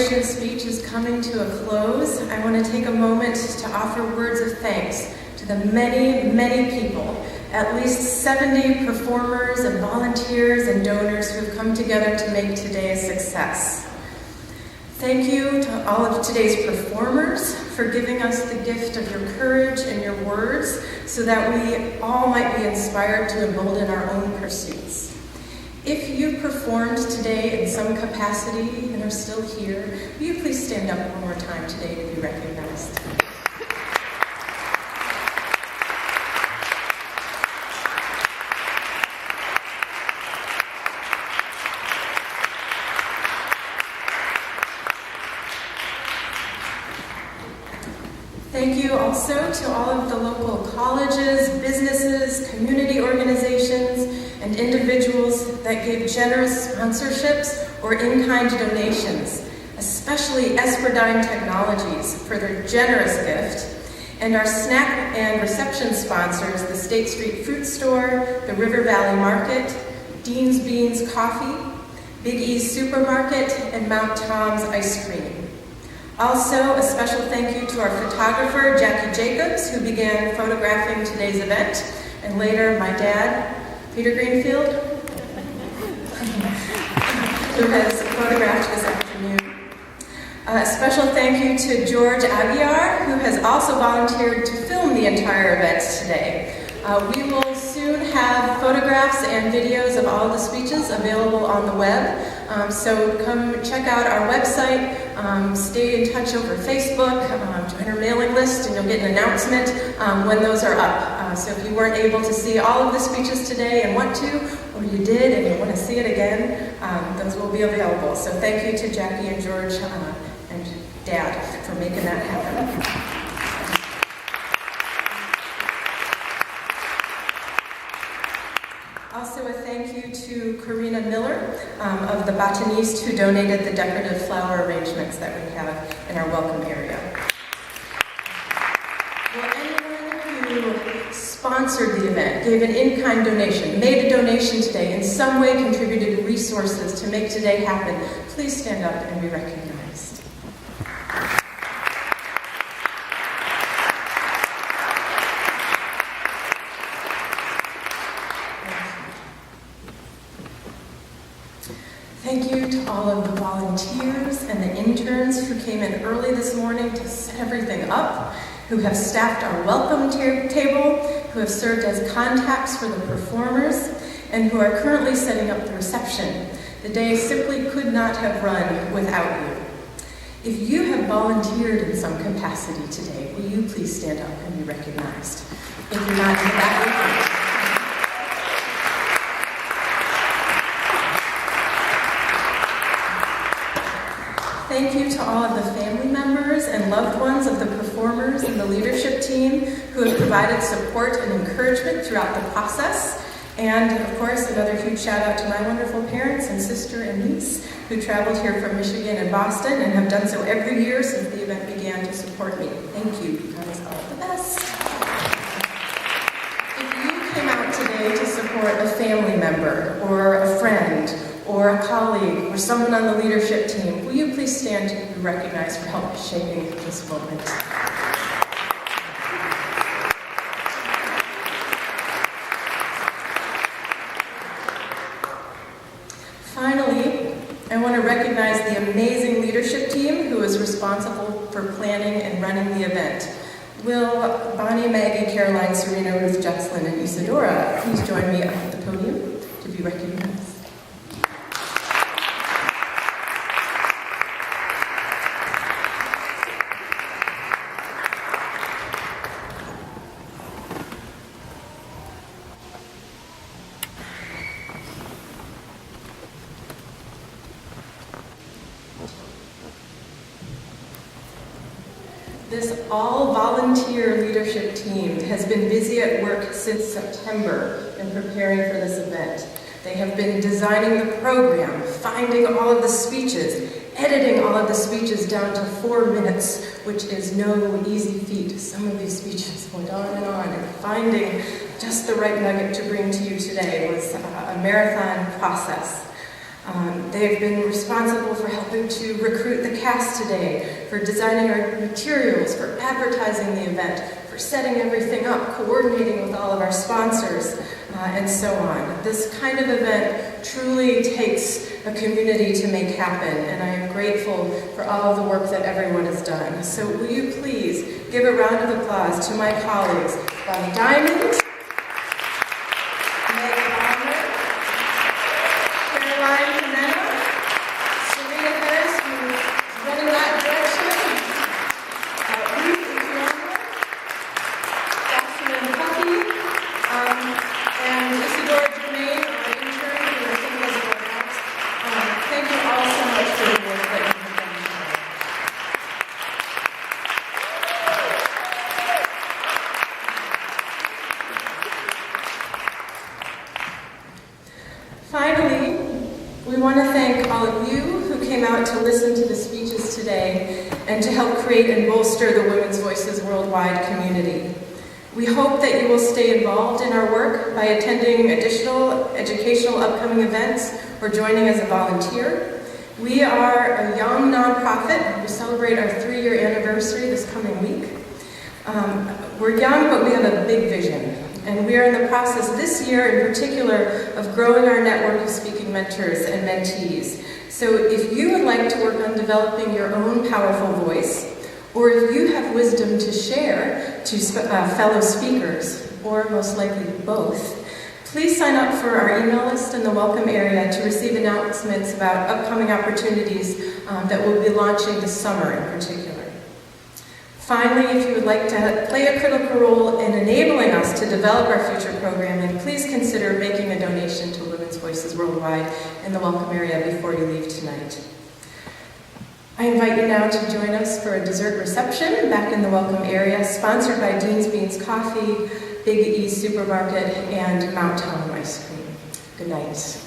celebration speech is coming to a close, I want to take a moment to offer words of thanks to the many, many people, at least 70 performers and volunteers and donors who have come together to make today a success. Thank you to all of today's performers for giving us the gift of your courage and your words so that we all might be inspired to embolden our own pursuits. If you performed today in some capacity and are still here, will you please stand up one more time today to be recognized? Thank you also to all of the local colleges, businesses, community organizations, and individuals that gave generous sponsorships or in-kind donations, especially Esperdine Technologies for their generous gift, and our snack and reception sponsors, the State Street Fruit Store, the River Valley Market, Dean's Beans Coffee, Big E's Supermarket, and Mount Tom's Ice Cream. Also, a special thank you to our photographer, Jackie Jacobs, who began photographing today's event, and later my dad, Peter Greenfield, who has photographed this afternoon. A special thank you to George Aguiar, who has also volunteered to film the entire event today. We will soon have photographs and videos of all the speeches available on the web, so come check out our website, stay in touch over Facebook, join our mailing list, and you'll get an announcement when those are up. So if you weren't able to see all of the speeches today and want to, or you did and you want to see it again, those will be available. So thank you to Jackie and George and Dad for making that happen. Also a thank you to Karina Miller of the Botaniste who donated the decorative flower arrangements that we have in our welcome area. Well, anyone who sponsored the event, gave an in-kind donation, made a donation today, in some way contributed resources to make today happen, please stand up and be recognized. Thank you to all of the volunteers and the interns who came in early this morning to set everything up, who have staffed our welcome table, who have served as contacts for the performers, and who are currently setting up the reception. The day simply could not have run without you. If you have volunteered in some capacity today, will you please stand up and be recognized? If you're not in that way, thank you to all of the family members and loved ones of the performers and the leadership team who have provided support and encouragement throughout the process. And of course, another huge shout out to my wonderful parents and sister and niece who traveled here from Michigan and Boston and have done so every year since the event began to support me. Thank you, you guys are the best. If you came out today to support a family member or a friend or a colleague, or someone on the leadership team, will you please stand to be recognized for help shaping this moment? Finally, I want to recognize the amazing leadership team who is responsible for planning and running the event. Will Bonnie, Maggie, Caroline, Serena, Ruth, Jocelyn, and Isadora please join me up at the podium to be recognized? This all-volunteer leadership team has been busy at work since September in preparing for this event. They have been designing the program, finding all of the speeches, editing all of the speeches down to 4 minutes, which is no easy feat. Some of these speeches went on, and finding just the right nugget to bring to you today was a marathon process. They've been responsible for helping to recruit the cast today, for designing our materials, for advertising the event, for setting everything up, coordinating with all of our sponsors, and so on. This kind of event truly takes a community to make happen, and I am grateful for all of the work that everyone has done. So will you please give a round of applause to my colleagues, Bonnie Diamond, Finally, we want to thank all of you who came out to listen to the speeches today and to help create and bolster the Women's Voices Worldwide community. We hope that you will stay involved in our work by attending additional educational upcoming events or joining as a volunteer. We are a young nonprofit. We celebrate our 3-year anniversary this coming week. We're young, but we have a big vision. And we are in the process this year in particular of growing our network of speaking mentors and mentees. So if you would like to work on developing your own powerful voice, or if you have wisdom to share to fellow speakers, or most likely both, please sign up for our email list in the welcome area to receive announcements about upcoming opportunities that we'll be launching this summer in particular. Finally, if you would like to play a critical role in enabling us to develop our future programming, please consider making a donation to Women's Voices Worldwide in the welcome area before you leave tonight. I invite you now to join us for a dessert reception back in the welcome area, sponsored by Dean's Beans Coffee, Big E Supermarket, and Mount Tom Ice Cream. Good night.